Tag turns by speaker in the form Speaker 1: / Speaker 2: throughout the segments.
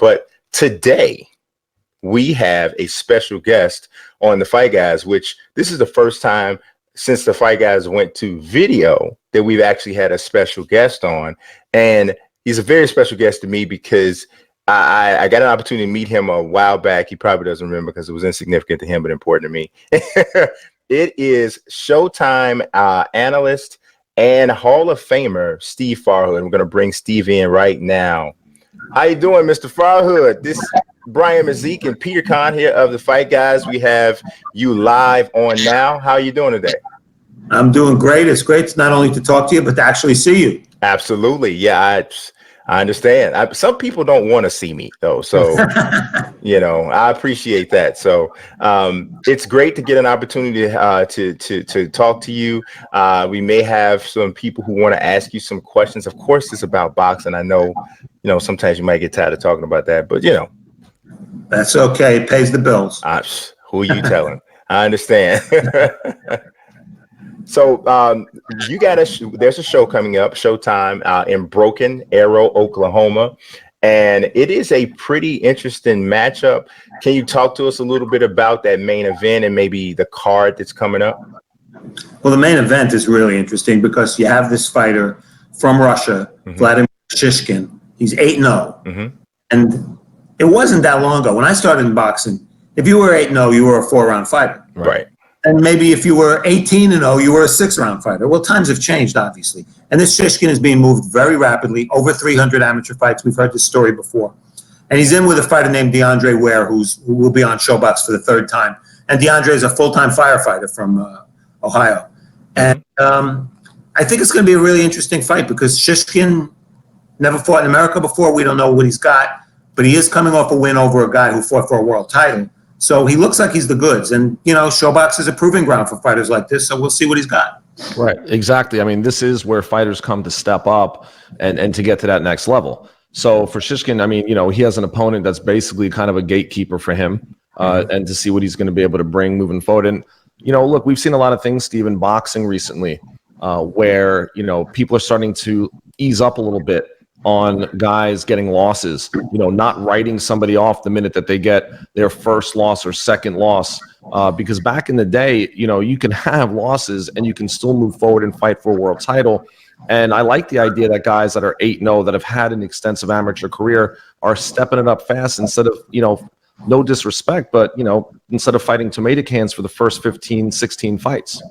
Speaker 1: But today, we have a special guest on the Fight Guys, which this is the first time since the Fight Guys went to video that we've actually had a special guest on. And he's a very special guest to me because I got an opportunity to meet him a while back. He probably doesn't remember because it was insignificant to him, but important to me. It is Showtime analyst and Hall of Famer Steve Farhood. We're going to bring Steve in right now. How you doing, Mr. Farhood? This is Brian Mazik and Peter Kahn here of the Fight Guys. We have you live on now. How are you doing today?
Speaker 2: I'm doing great. It's great not only to talk to you, but to actually see you.
Speaker 1: Absolutely. Yeah, I understand. Some people don't want to see me, though. So, I appreciate that. So it's great to get an opportunity to talk to you. We may have some people who want to ask you some questions. Of course, it's about boxing. I know, sometimes you might get tired of talking about that, but,
Speaker 2: That's okay. It pays the bills.
Speaker 1: Who are you telling? I understand. So there's a show coming up, Showtime, in Broken Arrow, Oklahoma, and it is a pretty interesting matchup. Can you talk to us a little bit about that main event and maybe the card that's coming up?
Speaker 2: Well, the main event is really interesting because you have this fighter from Russia, Vladimir Shishkin. He's 8-0, and it wasn't that long ago. When I started in boxing, if you were 8-0, you were a 4-round fighter.
Speaker 1: Right.
Speaker 2: And maybe if you were 18-0, you were a 6-round fighter. Well, times have changed, obviously. And this Shishkin is being moved very rapidly, over 300 amateur fights. We've heard this story before. And he's in with a fighter named DeAndre who will be on ShoBox for the third time. And DeAndre is a full-time firefighter from Ohio. And I think it's going to be a really interesting fight because Shishkin never fought in America before. We don't know what he's got. But he is coming off a win over a guy who fought for a world title. So he looks like he's the goods. And, ShoBox is a proving ground for fighters like this. So we'll see what he's got.
Speaker 3: Right. Exactly. I mean, this is where fighters come to step up and to get to that next level. So for Shishkin, I mean, he has an opponent that's basically kind of a gatekeeper for him and to see what he's going to be able to bring moving forward. And, look, we've seen a lot of things, Steve, in boxing recently where, people are starting to ease up a little bit on guys getting losses, not writing somebody off the minute that they get their first loss or second loss. Because back in the day, you can have losses and you can still move forward and fight for a world title. And I like the idea that guys that are 8-0 that have had an extensive amateur career are stepping it up fast instead of, no disrespect, but, instead of fighting tomato cans for the first 15, 16 fights.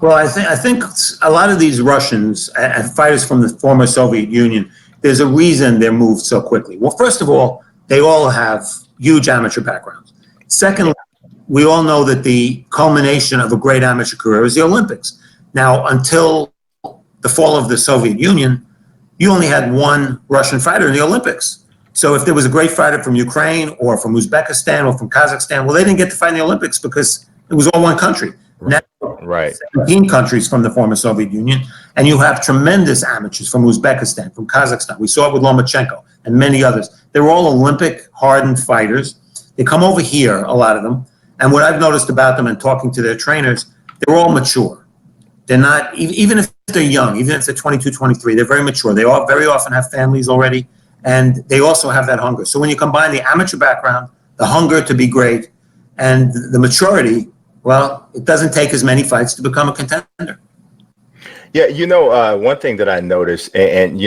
Speaker 2: Well, I think a lot of these Russians and fighters from the former Soviet Union, there's a reason they're moved so quickly. Well, first of all, they all have huge amateur backgrounds. Secondly, we all know that the culmination of a great amateur career is the Olympics. Now, until the fall of the Soviet Union, you only had one Russian fighter in the Olympics. So if there was a great fighter from Ukraine or from Uzbekistan or from Kazakhstan, well, they didn't get to fight in the Olympics because it was all one country. Now, 17 countries from the former Soviet Union, and you have tremendous amateurs from Uzbekistan, from Kazakhstan. We saw it with Lomachenko and many others. They're all Olympic-hardened fighters. They come over here, a lot of them, and what I've noticed about them and talking to their trainers, they're all mature. They're not, even if they're young, even if they're 22, 23, they're very mature. They all very often have families already, and they also have that hunger. So when you combine the amateur background, the hunger to be great, and the maturity, well, it doesn't take as many fights to become a contender.
Speaker 1: Yeah, one thing that I noticed, and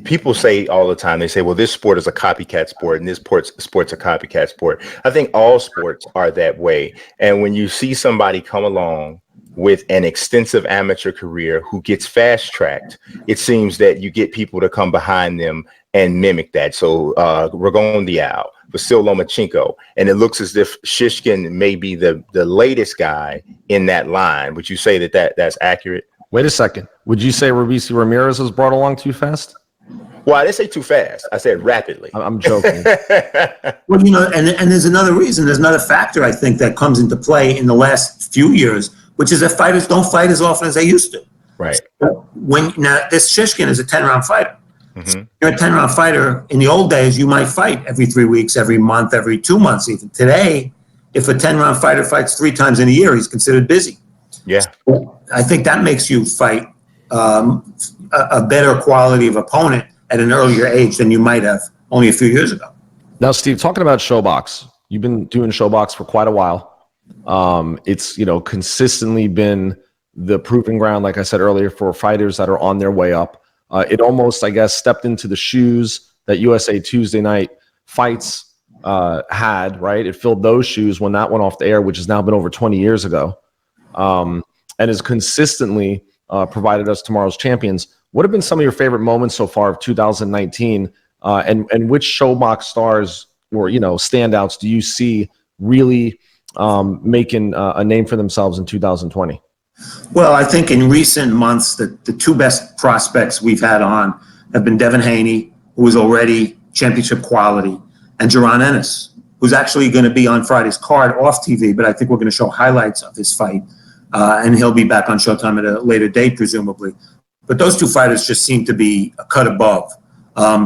Speaker 1: people say all the time, they say, well, this sport is a copycat sport and this sport's a copycat sport. I think all sports are that way. And when you see somebody come along with an extensive amateur career who gets fast-tracked, it seems that you get people to come behind them and mimic that. So Ragon Diao, Vasil Lomachenko, and it looks as if Shishkin may be the latest guy in that line. Would you say that's accurate?
Speaker 3: Wait a second. Would you say Robeisy Ramirez was brought along too fast?
Speaker 1: Well, I didn't say too fast. I said rapidly.
Speaker 3: I'm joking.
Speaker 2: Well, and there's another reason. There's another factor, I think, that comes into play in the last few years, which is that fighters don't fight as often as they used to.
Speaker 1: Right.
Speaker 2: So now, this Shishkin is a 10-round fighter.
Speaker 1: Mm-hmm.
Speaker 2: You're a 10-round fighter. In the old days, you might fight every 3 weeks, every month, every 2 months even. Today, if a 10-round fighter fights 3 times in a year, he's considered busy.
Speaker 1: Yeah.
Speaker 2: So I think that makes you fight a better quality of opponent at an earlier age than you might have only a few years ago.
Speaker 3: Now, Steve, talking about ShoBox, you've been doing ShoBox for quite a while. It's, consistently been the proving ground, like I said earlier, for fighters that are on their way up. It almost, I guess, stepped into the shoes that USA Tuesday Night Fights had, right? It filled those shoes when that went off the air, which has now been over 20 years ago, and has consistently provided us tomorrow's champions. What have been some of your favorite moments so far of 2019, and which ShoBox stars or standouts do you see really making a name for themselves in 2020?
Speaker 2: Well, I think in recent months, the two best prospects we've had on have been Devin Haney, who is already championship quality, and Jaron Ennis, who's actually going to be on Friday's card off TV, but I think we're going to show highlights of his fight, and he'll be back on Showtime at a later date, presumably. But those two fighters just seem to be a cut above.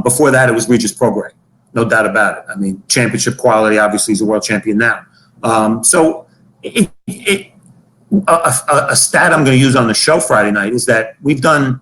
Speaker 2: Before that, it was Regis Prograis, no doubt about it. I mean, championship quality, obviously he's a world champion now. So a stat I'm going to use on the show Friday night is that we've done,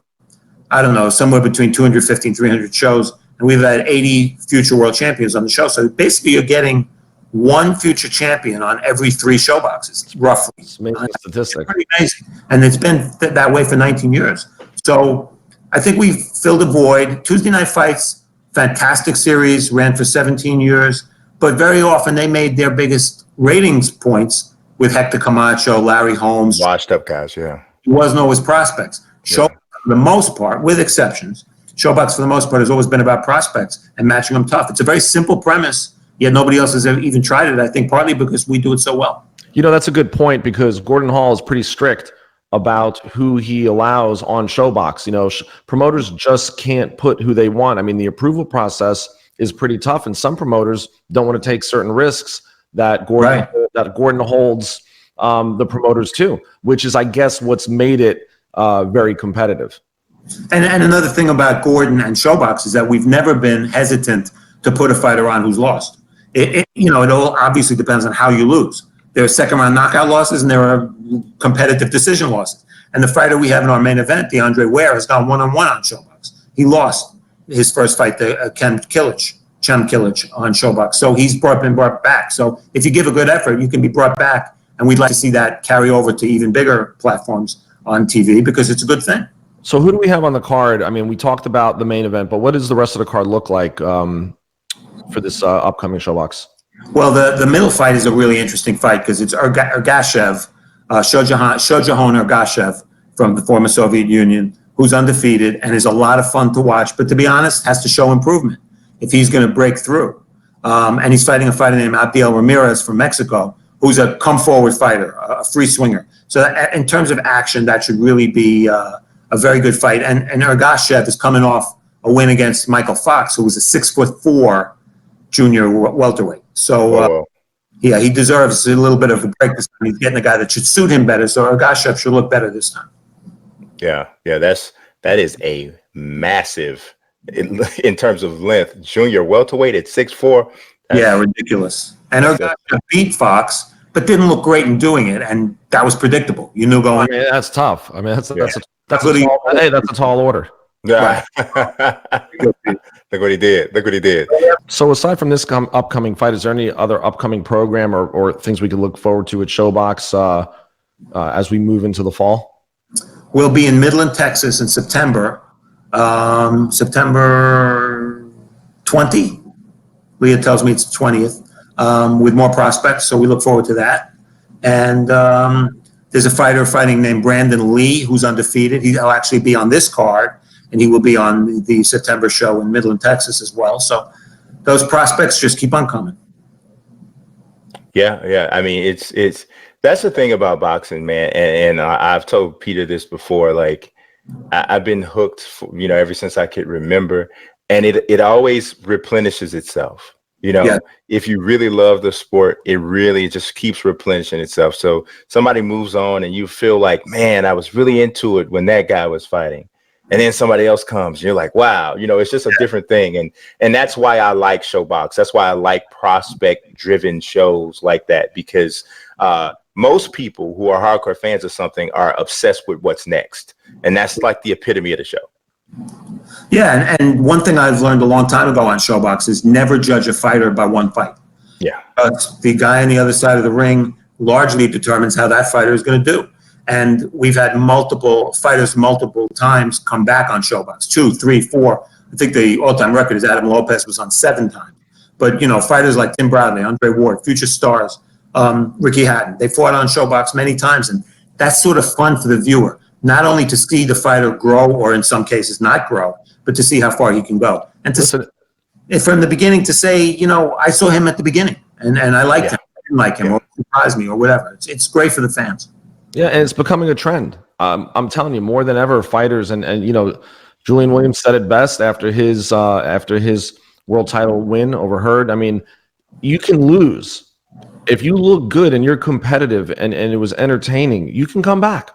Speaker 2: I don't know, somewhere between 250 and 300 shows, and we've had 80 future world champions on the show. So basically you're getting one future champion on every 3 show boxes, roughly.
Speaker 3: It's amazing statistic.
Speaker 2: Pretty amazing. And it's been that way for 19 years. So I think we've filled a void. Tuesday Night Fights, fantastic series, ran for 17 years, but very often they made their biggest ratings points with Hector Camacho, Larry Holmes.
Speaker 1: Washed up guys, yeah.
Speaker 2: It wasn't always prospects. Showbox, for the most part, with exceptions, ShoBox for the most part has always been about prospects and matching them tough. It's a very simple premise, yet nobody else has ever even tried it, I think partly because we do it so well.
Speaker 3: That's a good point, because Gordon Hall is pretty strict about who he allows on ShoBox. Promoters just can't put who they want. I mean, the approval process is pretty tough, and some promoters don't want to take certain risks that Gordon holds the promoters to, which is, I guess, what's made it very competitive.
Speaker 2: And another thing about Gordon and ShoBox is that we've never been hesitant to put a fighter on who's lost. It all obviously depends on how you lose. There are second-round knockout losses, and there are competitive decision losses. And the fighter we have in our main event, DeAndre Ware, has gone one-on-one on ShoBox. He lost his first fight to Chem Kilic on ShoBox. So he's been brought back. So if you give a good effort, you can be brought back. And we'd like to see that carry over to even bigger platforms on TV, because it's a good thing.
Speaker 3: So who do we have on the card? I mean, we talked about the main event, but what does the rest of the card look like for this upcoming ShoBox?
Speaker 2: Well, the middle fight is a really interesting fight because it's Ergashev, Shojahan Ergashev from the former Soviet Union, who's undefeated and is a lot of fun to watch, but to be honest, has to show improvement if he's going to break through. And he's fighting a fighter named Abdiel Ramirez from Mexico, who's a come-forward fighter, a free swinger. So in terms of action, that should really be a very good fight. And Ergashev is coming off a win against Michael Fox, who was a 6'4" junior welterweight. So, he deserves a little bit of a break this time. He's getting a guy that should suit him better. So Ergashev should look better this time.
Speaker 1: Yeah, that is a massive, in terms of length, junior welterweight at 6'4".
Speaker 2: Yeah, ridiculous. And Ergashev beat Fox, but didn't look great in doing it, and that was predictable. You knew going.
Speaker 3: I mean, that's tough. I mean, that's a tall order.
Speaker 1: Yeah. Look what he did.
Speaker 3: So aside from this upcoming fight, is there any other upcoming program or things we could look forward to at ShoBox as we move into the fall?
Speaker 2: We'll be in Midland, Texas in September. September 20. Leah tells me it's 20th, with more prospects, so we look forward to that. And there's a fighter fighting named Brandon Lee, who's undefeated. He'll actually be on this card, and he will be on the September show in Midland, Texas as well. So those prospects just keep on coming.
Speaker 1: Yeah. I mean, it's that's the thing about boxing, man. And I've told Peter this before. Like, I've been hooked, ever since I could remember, and it always replenishes itself. If you really love the sport, it really just keeps replenishing itself. So somebody moves on, and you feel like, man, I was really into it when that guy was fighting. And then somebody else comes, and you're like, wow, it's just a different thing. And that's why I like ShoBox. That's why I like prospect driven shows like that, because most people who are hardcore fans of something are obsessed with what's next. And that's like the epitome of the show.
Speaker 2: Yeah, and one thing I've learned a long time ago on ShoBox is never judge a fighter by one fight.
Speaker 1: Yeah.
Speaker 2: The guy on the other side of the ring largely determines how that fighter is going to do. And we've had multiple fighters multiple times come back on ShoBox, 2, 3, 4. I think the all-time record is Adam Lopez was on 7 times. But, fighters like Tim Bradley, Andre Ward, future stars, Ricky Hatton, they fought on ShoBox many times. And that's sort of fun for the viewer, not only to see the fighter grow or in some cases not grow, but to see how far he can go. And from the beginning to say, I saw him at the beginning and I liked him. I didn't like him or surprised me or whatever. It's great for the fans.
Speaker 3: Yeah, and it's becoming a trend. I'm telling you, more than ever, fighters and Julian Williams said it best after his world title win over Hurd. I mean, you can lose. If you look good and you're competitive and it was entertaining, you can come back.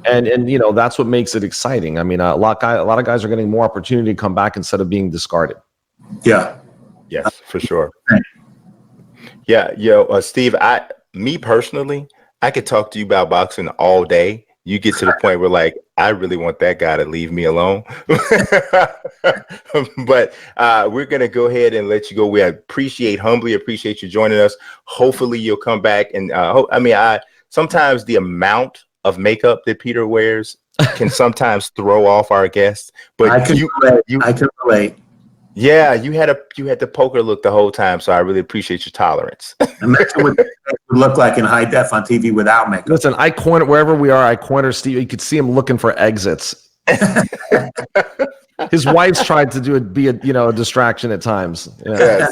Speaker 3: And that's what makes it exciting. I mean, a lot of guys are getting more opportunity to come back instead of being discarded.
Speaker 2: Yeah.
Speaker 1: Yes, for sure. Yeah, Steve, me personally, I could talk to you about boxing all day. You get to the point where like, I really want that guy to leave me alone. But we're going to go ahead and let you go. We humbly appreciate you joining us. Hopefully you'll come back. And sometimes the amount of makeup that Peter wears can sometimes throw off our guests. But I can relate. Yeah, you had the poker look the whole time, so I really appreciate your tolerance.
Speaker 2: Imagine what it would look like in high def on TV without makeup.
Speaker 3: Listen, I corner wherever we are. I corner Steve. You could see him looking for exits. His wife's tried to be a distraction at times. Yeah.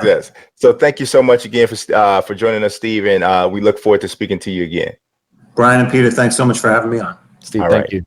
Speaker 1: Yes. So thank you so much again for joining us, Steve, and we look forward to speaking to you again.
Speaker 2: Brian and Peter, thanks so much for having me on.
Speaker 3: Steve, thank you.